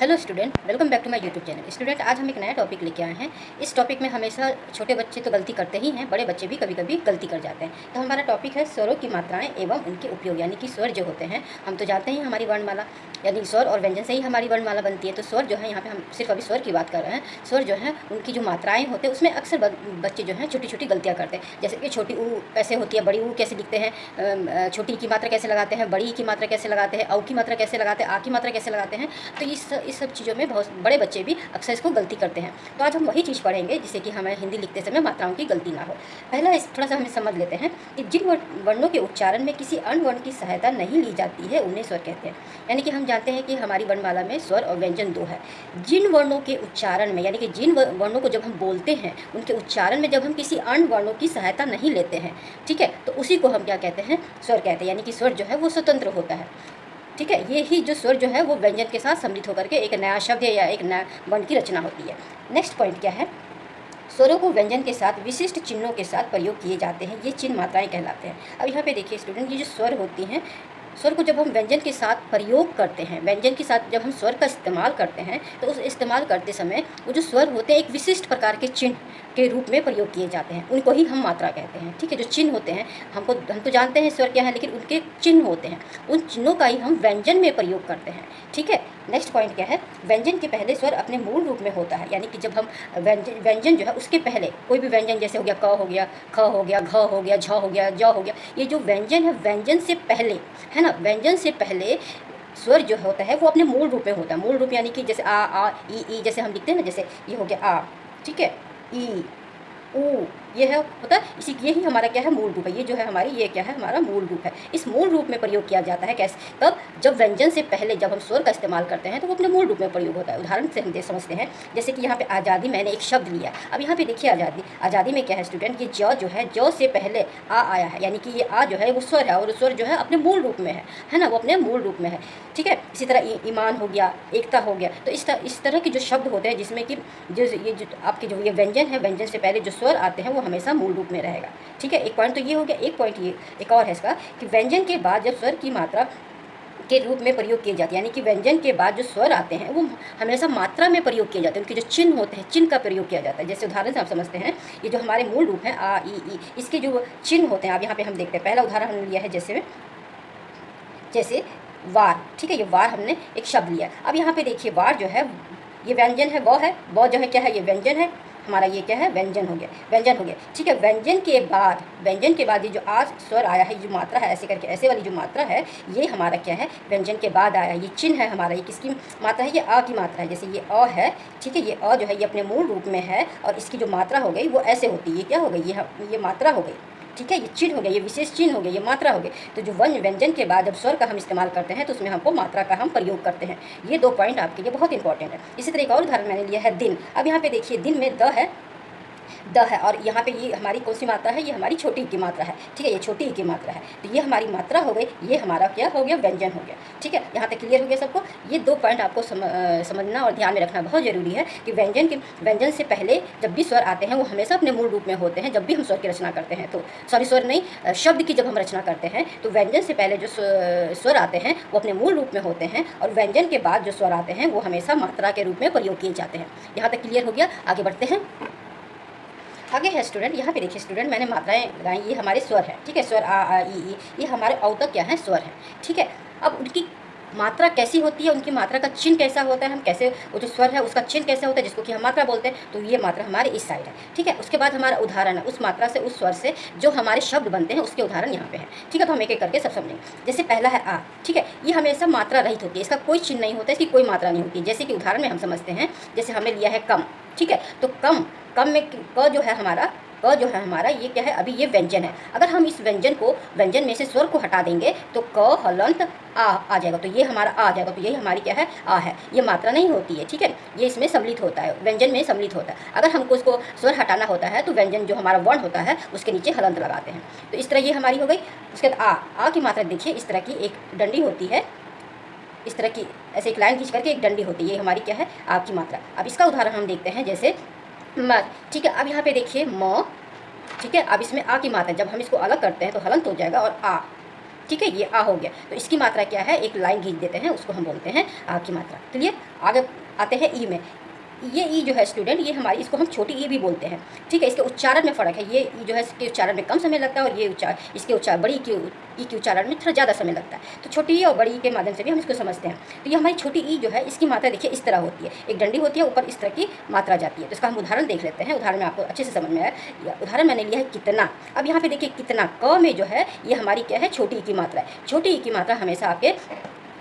Hello student, welcome back to my YouTube channel. Student, आज हम एक नया टॉपिक लेके आए हैं। इस टॉपिक में हमेशा छोटे बच्चे तो गलती करते ही हैं, बड़े बच्चे भी कभी कभी गलती कर जाते हैं। तो हमारा टॉपिक है स्वरों की मात्राएं एवं उनके उपयोग, यानी कि स्वर जो होते हैं, हम तो जानते हैं हमारी वर्णमाला यानी स्वर और व्यंजन से ही हमारी वर्णमाला बनती है। तो स्वर जो है, यहाँ पे हम सिर्फ अभी स्वर की बात कर रहे हैं। स्वर जो है उनकी जो मात्राएँ होते हैं उसमें अक्सर बच्चे जो हैं छोटी छोटी गलतियाँ करते हैं। जैसे कि छोटी ऊ कैसे होती है, बड़ी ऊ कैसे लिखते हैं, छोटी की मात्रा कैसे लगाते हैं, बड़ी की मात्रा कैसे लगाते हैं, औ की मात्रा कैसे लगाते हैं, आ की मात्रा कैसे लगाते हैं। तो इस सब चीज़ों में बहुत बड़े बच्चे भी अक्सर इसको गलती करते हैं। तो आज हम वही चीज़ पढ़ेंगे जिससे कि हमें हिंदी लिखते समय मात्राओं की गलती ना हो। पहला इस थोड़ा सा हमें समझ लेते हैं कि जिन वर्णों के उच्चारण में किसी अन्य वर्ण की सहायता नहीं ली जाती है उन्हें स्वर कहते हैं। यानी कि हम जानते हैं कि हमारी वर्णमाला में स्वर और व्यंजन दो है। जिन वर्णों के उच्चारण में, यानी कि जिन वर्णों को जब हम बोलते हैं उनके उच्चारण में जब हम किसी अन्य वर्णों की सहायता नहीं लेते हैं, ठीक है, तो उसी को हम क्या कहते हैं, स्वर कहते हैं। यानी कि स्वर जो है वो स्वतंत्र होता है, ठीक है। ये ही जो स्वर जो है वो व्यंजन के साथ सम्मिलित होकर के एक नया शब्द या एक नया वर्ण की रचना होती है। नेक्स्ट पॉइंट क्या है, स्वरों को व्यंजन के साथ विशिष्ट चिन्हों के साथ प्रयोग किए जाते हैं। ये चिन्ह मात्राएं कहलाते हैं। अब यहाँ पे देखिए स्टूडेंट, ये जो स्वर होती हैं, स्वर को जब हम व्यंजन के साथ प्रयोग करते हैं, व्यंजन के साथ जब हम स्वर का इस्तेमाल करते हैं, तो उस इस्तेमाल करते समय वो जो स्वर होते हैं एक विशिष्ट प्रकार के चिन्ह के रूप में प्रयोग किए जाते हैं। उनको ही हम मात्रा कहते हैं, ठीक है। जो चिन्ह होते हैं, हम तो जानते हैं स्वर क्या है, लेकिन उनके चिन्ह होते हैं, उन चिन्हों का ही हम व्यंजन में प्रयोग करते हैं, ठीक है। नेक्स्ट पॉइंट क्या है, व्यंजन के पहले स्वर अपने मूल रूप में होता है। यानी कि जब हम व्यंजन जो है उसके पहले कोई भी व्यंजन, जैसे हो गया क हो गया, ख हो गया, घ हो गया, झ हो गया, ज हो गया, ये जो व्यंजन है व्यंजन से पहले है ना, व्यंजन से पहले स्वर जो होता है वो अपने मूल रूप में होता है। मूल रूप यानी कि जैसे आ ई जैसे हम लिखते हैं ना, जैसे ये हो गया आ, ठीक है, ई ऊ, ये है होता है इसी, यही हमारा क्या है, मूल रूप है। ये जो है हमारी, ये क्या है, हमारा मूल रूप है। इस मूल रूप में प्रयोग किया जाता है कैसे, तब जब व्यंजन से पहले जब हम स्वर का इस्तेमाल करते हैं तो वो अपने मूल रूप में प्रयोग होता है। उदाहरण से हम समझते हैं, जैसे कि यहाँ पे आज़ादी, मैंने एक शब्द लिया। अब यहाँ पे देखिए आज़ादी में क्या है स्टूडेंट, ये ज जो है, ज से पहले आ आया है, यानी कि ये आ जो है वो स्वर है, और स्वर जो है अपने मूल रूप में है ना, वो अपने मूल रूप में है, ठीक है। इसी तरह ईमान हो गया, एकता हो गया। तो इस तरह के जो शब्द होते हैं जिसमें कि जो आपके जो ये व्यंजन है, व्यंजन से पहले जो स्वर आते हैं वो हमेशा मूल रूप में रहेगा, ठीक है। एक पॉइंट तो ये हो गया। एक पॉइंट ये एक और है इसका कि व्यंजन के बाद जब स्वर की मात्रा के रूप में प्रयोग किए जाते हैं, यानी कि व्यंजन के बाद जो स्वर आते हैं वो हमेशा मात्रा में प्रयोग किए जाते हैं। उनके जो चिन्ह होते हैं, चिन्ह का प्रयोग किया जाता है। जैसे उदाहरण से आप समझते हैं, ये जो हमारे मूल रूप है आ ई, इसके जो चिन्ह होते हैं, अब यहाँ पे हम देखते हैं। पहला उदाहरण हमने लिया है जैसे वार, ठीक है। ये वार हमने एक शब्द लिया। अब यहाँ पे देखिए वार जो है ये व्यंजन है, व जो है क्या है, ये व्यंजन है हमारा, ये क्या है, व्यंजन हो गया, ठीक है। व्यंजन के बाद ये जो आज स्वर आया है, जो मात्रा है, ऐसे करके ऐसे वाली जो मात्रा है, ये हमारा क्या है, व्यंजन के बाद आया। ये चिन्ह है हमारा, ये किसकी मात्रा है, ये आ की मात्रा है। जैसे ये अ है, ठीक है, ये अ जो है ये अपने मूल रूप में है, और इसकी जो मात्रा हो गई वो ऐसे होती है। ये क्या हो गई, ये मात्रा हो गई, ठीक है। ये चिन्ह हो गया, ये विशेष चिन्ह हो गया, ये मात्रा हो गई। तो जो व्यंजन के बाद जब स्वर का हम इस्तेमाल करते हैं तो उसमें हमको मात्रा का हम प्रयोग करते हैं। ये दो पॉइंट आपके लिए बहुत इंपॉर्टेंट है। इसी तरह एक और उदाहरण मैंने लिया है दिन। अब यहाँ पे देखिए दिन में द है, और यहाँ पे ये हमारी कौन सी मात्रा है, ये हमारी छोटी की मात्रा है, ठीक है, ये छोटी की मात्रा है। तो ये हमारी मात्रा हो गई, ये हमारा क्या हो गया, व्यंजन हो गया, ठीक है। यहाँ तक क्लियर हो गया सबको। ये दो पॉइंट आपको समझना और ध्यान में रखना बहुत ज़रूरी है कि व्यंजन से पहले जब भी स्वर आते हैं वो हमेशा अपने मूल रूप में होते हैं। जब भी हम स्वर की रचना करते हैं, तो शब्द की जब हम रचना करते हैं तो व्यंजन से पहले जो स्वर आते हैं वो अपने मूल रूप में होते हैं, और व्यंजन के बाद जो स्वर आते हैं वो हमेशा मात्रा के रूप में प्रयोग किए जाते हैं। यहाँ तक क्लियर हो गया। आगे बढ़ते हैं। आगे है स्टूडेंट, यहाँ पे देखिए स्टूडेंट, मैंने मात्राएं लगाई। ये हमारे स्वर है, ठीक है, स्वर आ ई, ये हमारे औ तक क्या है, स्वर है, ठीक है। अब उनकी मात्रा कैसी होती है, उनकी मात्रा का चिन्ह कैसा होता है, हम कैसे, वो जो स्वर है उसका चिन्ह कैसा होता है जिसको कि हम मात्रा बोलते हैं, तो ये मात्रा हमारे इस साइड है, ठीक है। उसके बाद हमारा उदाहरण है, उस मात्रा से, उस स्वर से जो हमारे शब्द बनते हैं उसके उदाहरण यहाँ पे है, ठीक है। तो हम एक एक करके सब समझेंगे। जैसे पहला है आ, ठीक है, ये हमेशा मात्रा रहित होती है, इसका कोई चिन्ह नहीं होता है, इसकी कोई मात्रा नहीं होती। जैसे कि उदाहरण में हम समझते हैं, जैसे हमने लिया है कम, ठीक है। तो कम में क जो है हमारा ये क्या है, अभी ये व्यंजन है। अगर हम इस व्यंजन में से स्वर को हटा देंगे तो क हलंत आ जाएगा, तो ये हमारा आ जाएगा। तो यही हमारी क्या है, आ है। ये मात्रा नहीं होती है, ठीक है, ये इसमें सम्मिलित होता है, व्यंजन में सम्मिलित होता है। अगर हमको उसको स्वर हटाना होता है तो व्यंजन जो हमारा वर्ण होता है उसके नीचे हलंत लगाते हैं। तो इस तरह ये हमारी हो गई। उसके बाद आ की मात्रा देखिए, इस तरह की एक डंडी होती है, इस तरह की ऐसे एक लाइन खींच करके एक डंडी होती है, ये हमारी क्या है, आ की मात्रा। अब इसका उदाहरण हम देखते हैं, जैसे म, ठीक है। अब यहाँ पे देखिए म, ठीक है। अब इसमें आ की मात्रा, जब हम इसको अलग करते हैं तो हलंत हो जाएगा, और आ, ठीक है, ये आ हो गया। तो इसकी मात्रा क्या है, एक लाइन खींच देते हैं, उसको हम बोलते हैं आ की मात्रा। क्लियर। आगे आते हैं ई में। ये ई जो है स्टूडेंट, ये हमारी, इसको हम छोटी ई भी बोलते हैं। ठीक है, इसके उच्चारण में फ़र्क है। ये ई जो है इसके उच्चारण में कम समय लगता है और ये इसके उच्चारण बड़ी ई के उच्चारण में थोड़ा ज़्यादा समय लगता है। तो छोटी ई और बड़ी ई के माध्यम से भी हम इसको समझते हैं। तो ये हमारी छोटी ई जो है, इसकी मात्रा देखिए इस तरह होती है, एक डंडी होती है, ऊपर इस तरह की मात्रा जाती है। तो इसका हम उदाहरण देख लेते हैं। उदाहरण में आपको अच्छे से समझ में आया। उदाहरण मैंने लिया है कितना। अब यहाँ पे देखिए कितना, क में जो है ये हमारी क्या है, छोटी ई की मात्रा है। छोटी ई की मात्रा हमेशा आपके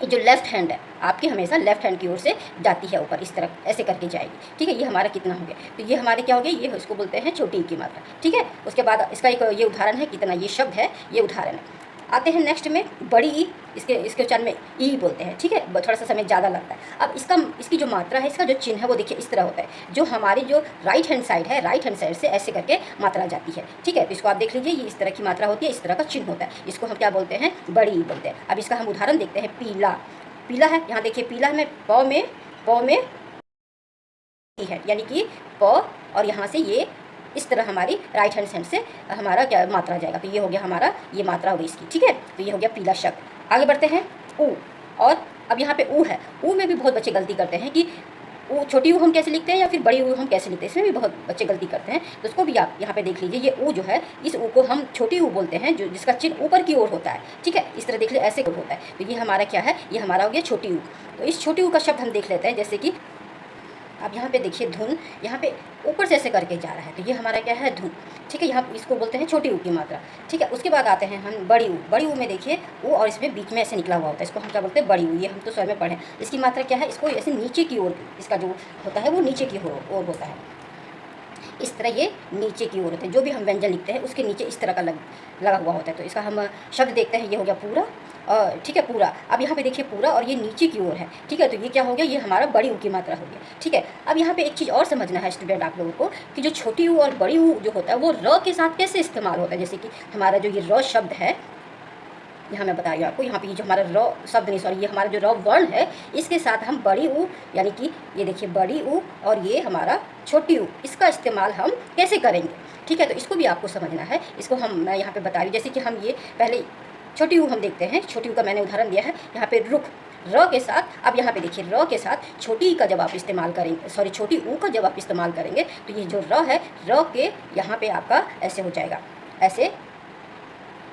जो लेफ्ट हैंड है आपकी, हमेशा लेफ्ट हैंड की ओर से जाती है ऊपर, इस तरह ऐसे करके जाएगी। ठीक है, ये हमारा कितना हो गया। तो ये हमारे क्या हो गया, ये इसको बोलते हैं छोटी ई की मात्रा। ठीक है, उसके बाद इसका एक ये उदाहरण है कितना, ये शब्द है, ये उदाहरण है। आते हैं नेक्स्ट में बड़ी ई, इसके उच्चारण में ई बोलते हैं। ठीक है, थोड़ा सा समय ज़्यादा लगता है। अब इसकी जो मात्रा है, इसका जो चिन्ह है वो देखिए इस तरह होता है। जो हमारी जो राइट हैंड साइड है, राइट हैंड साइड से ऐसे करके मात्रा जाती है। ठीक है, तो इसको आप देख लीजिए, ये इस तरह की मात्रा होती है, इस तरह का चिन्ह होता है। इसको हम क्या बोलते हैं, बड़ी ई बोलते हैं। अब इसका हम उदाहरण देखते हैं। पीला, पीला है, यहाँ देखिए पीला में प में है, यानी कि प, और यहाँ से ये इस तरह हमारी राइट हैंड साइड से हमारा क्या मात्रा जाएगा। तो ये हो गया हमारा, ये मात्रा हो गई इसकी। ठीक है, तो ये हो गया पीला शब्द। आगे बढ़ते हैं ऊ। और अब यहाँ पे ऊ है, ऊ में भी बहुत बच्चे गलती करते हैं कि ऊ, छोटी ऊ हम कैसे लिखते हैं या फिर बड़ी ऊ हम कैसे लिखते हैं, इसमें भी बहुत बच्चे गलती करते हैं। तो उसको भी आप यहाँ पे देख लीजिए। ये ऊ जो है, इस ऊ को हम छोटी ऊ बोलते हैं, जो जिसका चिन्ह ऊपर की ओर होता है। ठीक है, इस तरह देख लीजिए, ऐसे होता है। तो ये हमारा क्या है, ये हमारा हो गया छोटी ऊ। तो इस छोटी ऊ का शब्द हम देख लेते हैं, जैसे कि अब यहाँ पे देखिए धुन, यहाँ पे ऊपर से ऐसे करके जा रहा है, तो ये हमारा क्या है, धुन। ठीक है, यहाँ इसको बोलते हैं छोटी ऊ की मात्रा। ठीक है, उसके बाद आते हैं हम बड़ी ऊ। बड़ी ऊ में देखिए ऊ और इसमें बीच में ऐसे निकला हुआ होता है, इसको हम क्या बोलते हैं, बड़ी ऊ। ये हम तो स्वयं में पढ़ें। इसकी मात्रा क्या है, इसको ऐसे नीचे की ओर, इसका जो होता है वो नीचे की ओर होता है। इस तरह ये नीचे की ओर होते हैं। जो भी हम व्यंजन लिखते हैं उसके नीचे इस तरह का लगा हुआ होता है। तो इसका हम शब्द देखते हैं। ये हो गया पूरा, और ठीक है पूरा। अब यहाँ पे देखिए पूरा, और ये नीचे की ओर है। ठीक है, तो ये क्या हो गया, ये हमारा बड़ी ऊ की मात्रा हो गया। ठीक है, अब यहाँ पे एक चीज़ और समझना है स्टूडेंट आप लोगों को, कि जो छोटी ऊ और बड़ी ऊ जो होता है वो र के साथ कैसे इस्तेमाल होता है। जैसे कि हमारा जो ये र शब्द है, यहाँ मैं बता रही हूँ आपको, यहाँ पे ये जो हमारा र शब्द नहीं, सॉरी, ये हमारा जो र वर्ण है, इसके साथ हम बड़ी ऊ, यानी कि ये देखिए बड़ी ऊ और ये हमारा छोटी ऊ, इसका इस्तेमाल हम कैसे करेंगे। ठीक है, तो इसको भी आपको समझना है। इसको मैं यहाँ पे बता रही हूँ, जैसे कि हम ये पहले छोटी ऊ हम देखते हैं। छोटी ऊ का मैंने उदाहरण दिया है यहाँ पे, रुख, र के साथ। अब यहाँ पे देखिए र के साथ छोटी ई का जब आप इस्तेमाल करेंगे, सॉरी छोटी ऊ का जब आप इस्तेमाल करेंगे, तो ये जो र है, र के यहाँ पे आपका ऐसे हो जाएगा, ऐसे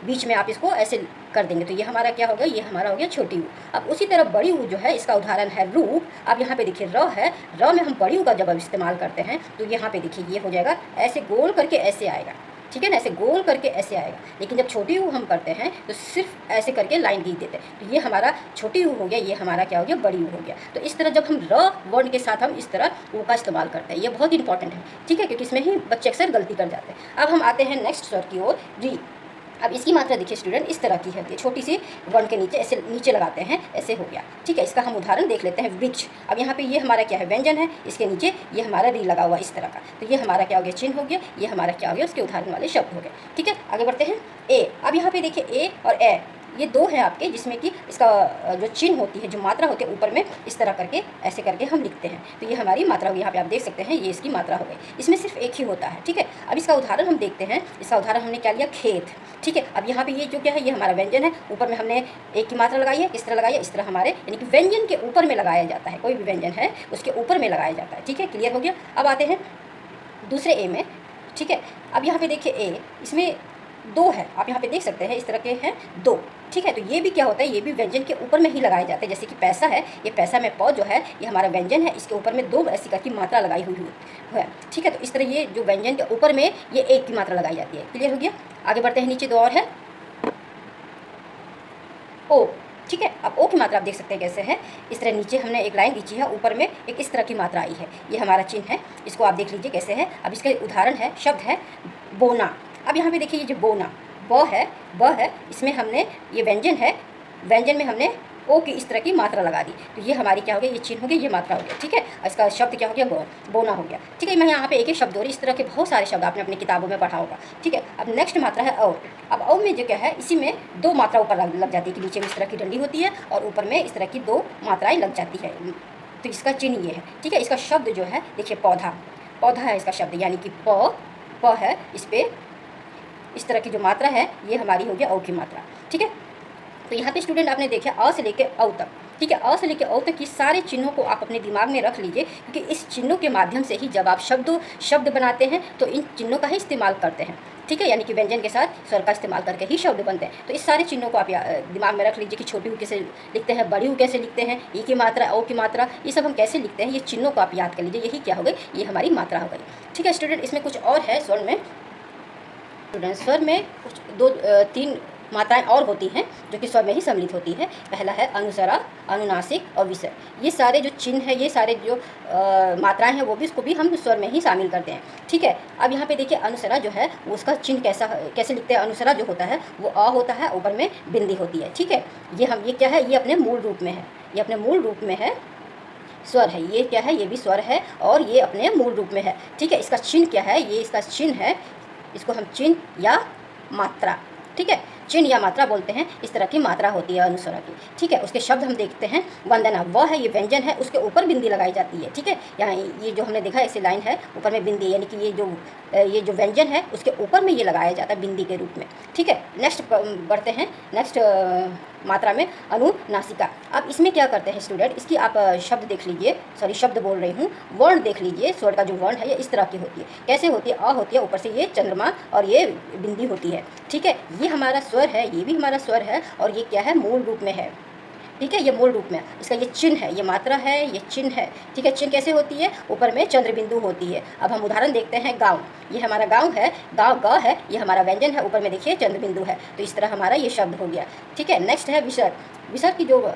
बीच में आप इसको ऐसे कर देंगे। तो ये हमारा क्या हो गया, ये हमारा हो गया छोटी ऊ। अब उसी तरह बड़ी ऊ जो है, इसका उदाहरण है रूप। अब यहाँ पे देखिए र है, र में हम बड़ी ऊ का जब इस्तेमाल करते हैं तो यहाँ पे देखिए ये हो जाएगा, ऐसे गोल करके ऐसे आएगा। ठीक है ना, ऐसे गोल करके ऐसे आएगा। लेकिन जब छोटी ऊ हम करते हैं तो सिर्फ ऐसे करके लाइन खींच देते हैं। तो ये हमारा छोटी ऊ हो गया, ये हमारा क्या हो गया, बड़ी ऊ हो गया। तो इस तरह जब हम र वर्ण के साथ हम इस तरह ऊ का इस्तेमाल करते हैं, ये बहुत इंपॉर्टेंट है। ठीक है, क्योंकि इसमें ही बच्चे अक्सर गलती कर जाते हैं। अब हम आते हैं नेक्स्ट स्वर की ओर, री। अब इसकी मात्रा देखिए स्टूडेंट इस तरह की है, छोटी सी वर्ण के नीचे ऐसे नीचे लगाते हैं, ऐसे हो गया। ठीक है, इसका हम उदाहरण देख लेते हैं, वृक्ष। अब यहाँ पे ये हमारा क्या है, व्यंजन है, इसके नीचे ये हमारा री लगा हुआ इस तरह का। तो ये हमारा क्या हो गया, चिन्ह हो गया। ये हमारा क्या हो गया, उसके उदाहरण वाले शब्द हो गए। ठीक है, आगे बढ़ते हैं ए। अब यहाँ पे देखिए ए और ए, ये दो हैं आपके, जिसमें कि इसका जो चिन्ह होती है, जो मात्रा होती है, ऊपर में इस तरह करके ऐसे करके हम लिखते हैं। तो ये हमारी मात्रा होगी। यहाँ पे आप देख सकते हैं, ये इसकी मात्रा हो गई। इसमें सिर्फ एक ही होता है। ठीक है, अब इसका उदाहरण हम देखते हैं। इसका उदाहरण हमने क्या लिया, खेत। ठीक है, अब यहाँ पे ये जो क्या है, ये हमारा व्यंजन है, ऊपर में हमने एक की मात्रा लगाई है, इस तरह लगाई है, इस तरह हमारे यानी कि व्यंजन के ऊपर में लगाया जाता है। कोई भी व्यंजन है उसके ऊपर में लगाया जाता है। ठीक है, क्लियर हो गया। अब आते हैं दूसरे ए में। ठीक है, अब यहाँ पे देखिए ए, इसमें दो है, आप यहाँ पे देख सकते हैं, इस तरह के हैं दो। ठीक है, तो ये भी क्या होता है, ये भी व्यंजन के ऊपर में ही लगाए जाते हैं। जैसे कि पैसा है, ये पैसा में प जो है, ये हमारा व्यंजन है, इसके ऊपर में दो ऐसी करके मात्रा लगाई हुई है। ठीक है, तो इस तरह ये जो व्यंजन के ऊपर में ये एक की मात्रा लगाई जाती है। क्लियर हो गया। आगे बढ़ते हैं, नीचे दो और है, ओ। ठीक है, अब ओ की मात्रा आप देख सकते हैं कैसे है, इस तरह नीचे हमने एक लाइन खींची है, ऊपर में एक इस तरह की मात्रा आई है, ये हमारा चिन्ह है। इसको आप देख लीजिए कैसे है। अब इसका उदाहरण है, शब्द है बोना। अब यहाँ पे देखिए ये जो बोना, ब है, इसमें हमने ये व्यंजन है, व्यंजन में हमने ओ की इस तरह की मात्रा लगा दी। तो ये हमारी क्या हो गया, ये चिन्ह हो गया, ये मात्रा हो गया। ठीक है, इसका शब्द क्या हो गया, बोना हो गया। ठीक है, मैं यहाँ पे एक एक शब्द हो रही, इस तरह के बहुत सारे शब्द आपने अपनी किताबों में पढ़ा होगा। ठीक है, अब नेक्स्ट मात्रा है औ। अब औ में जो क्या है, इसी में दो मात्रा ऊपर लग जाती है, कि नीचे में इस तरह की डंडी होती है और ऊपर में इस तरह की दो मात्राएँ लग जाती है। तो इसका चिन्ह ये है। ठीक है, इसका शब्द जो है देखिए पौधा, पौधा है इसका शब्द, यानी कि प है, इस पर इस तरह की जो मात्रा है ये हमारी हो गया औ की मात्रा। ठीक है, तो यहाँ पे स्टूडेंट आपने देखे अ से लेकर औ तक, ठीक है, अ से लेकर औ तक की सारे चिन्हों को आप अपने दिमाग में रख लीजिए, क्योंकि इस चिन्हों के माध्यम से ही जब आप शब्द बनाते हैं तो इन चिन्हों का ही इस्तेमाल करते हैं, ठीक है, यानी कि व्यंजन के साथ स्वर का इस्तेमाल करके ही शब्द बनते हैं। तो इस सारे चिन्हों को आप दिमाग में रख लीजिए कि छोटी ऊ कैसे लिखते हैं, बड़ी ऊ कैसे लिखते हैं, ई की मात्रा, ओ की मात्रा, ये सब हम कैसे लिखते हैं, ये चिन्हों को आप याद कर लीजिए। यही क्या हो गई, ये हमारी मात्रा हो गई, ठीक है स्टूडेंट। इसमें कुछ और है स्वर में, स्टूडेंट स्वर में कुछ तीन मात्राएं और होती हैं जो कि स्वर में ही सम्मिलित होती है। पहला है अनुस्वरा, अनुनासिक और विसर्ग। ये सारे जो चिन्ह है, ये सारे जो मात्राएं हैं, वो भी इसको भी हम स्वर में ही शामिल करते हैं, ठीक है। अब यहाँ पे देखिए अनुस्वरा जो है वो उसका चिन्ह कैसे लिखते हैं। अनुस्वरा जो होता है वो अ होता है, ऊपर में बिंदी होती है, ठीक है। ये क्या है, ये अपने मूल रूप में है, ये अपने मूल रूप में है, स्वर है। ये क्या है, ये भी स्वर है और ये अपने मूल रूप में है, ठीक है। इसका चिन्ह क्या है, ये इसका चिन्ह है, इसको हम चिन्ह या मात्रा, ठीक है, चिन्ह या मात्रा बोलते हैं। इस तरह की मात्रा होती है अनुस्वरा की, ठीक है। उसके शब्द हम देखते हैं। वंदना, वह है, ये व्यंजन है, उसके ऊपर बिंदी लगाई जाती है, ठीक है। यहाँ ये जो हमने देखा ऐसी लाइन है, ऊपर में बिंदी, यानी कि ये जो व्यंजन है उसके ऊपर में ये लगाया जाता है बिंदी के रूप में, ठीक है। नेक्स्ट बढ़ते हैं, नेक्स्ट मात्रा में अनुनासिका। अब इसमें क्या करते हैं स्टूडेंट, इसकी आप शब्द देख लीजिए, सॉरी शब्द बोल रही हूँ, वर्ण देख लीजिए। स्वर का जो वर्ण है ये इस तरह की होती है। कैसे होती है, अ होती है, ऊपर से ये चंद्रमा और ये बिंदी होती है, ठीक है। ये हमारा स्वर है, ये भी हमारा स्वर है और ये क्या है, मूल रूप में है, ठीक है। ये मूल रूप में, इसका ये चिन्ह है, ये मात्रा है, ये चिन्ह है, ठीक है। चिन्ह कैसे होती है, ऊपर में चंद्र बिंदु होती है। अब हम उदाहरण देखते हैं, गाँव, ये हमारा गाँव है, गाँव ग है, ये हमारा व्यंजन है, ऊपर में देखिए चंद्र बिंदु है। तो इस तरह हमारा ये शब्द हो गया, ठीक है। नेक्स्ट है विसर्ग। विसर्ग की जो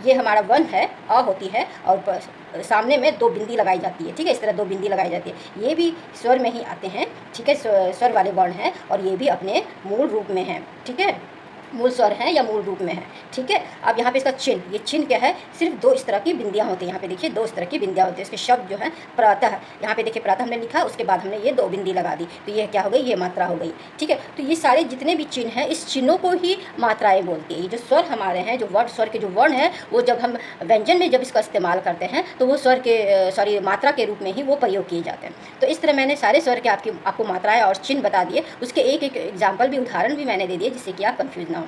ये हमारा वन है, अ होती है और सामने में दो बिंदी लगाई जाती है, ठीक है। इस तरह दो बिंदी लगाई जाती है। ये भी स्वर में ही आते हैं, ठीक है, स्वर वाले वर्ण हैं और ये भी अपने मूल रूप में हैं, ठीक है, मूल स्वर है या मूल रूप में है, ठीक है। अब यहाँ पे इसका चिन्ह, ये चिन्ह क्या है, सिर्फ दो इस तरह की बिंदियाँ होती हैं। यहाँ पे देखिए दो इस तरह की बिंदियाँ होती है। इसके शब्द जो है प्रातः, यहाँ पे देखिए प्रातः हमने लिखा, उसके बाद हमने ये दो बिंदी लगा दी, तो ये क्या हो गई, ये मात्रा हो गई, ठीक है। तो ये सारे जितने भी चिन्ह हैं, इस चिन्हों को ही मात्राएं बोलती है। ये जो स्वर हमारे हैं, जो वर्ण, स्वर के जो वर्ण है, वो जब हम व्यंजन में जब इसका इस्तेमाल करते हैं तो वो स्वर के मात्रा के रूप में ही वो प्रयोग किए जाते हैं। तो इस तरह मैंने सारे स्वर के आपको मात्राएँ और चिन्ह बता दिए। उसके एक एग्जाम्पल भी, उदाहरण भी मैंने दे दिए, जिससे कि आप कन्फ्यूज ना हो।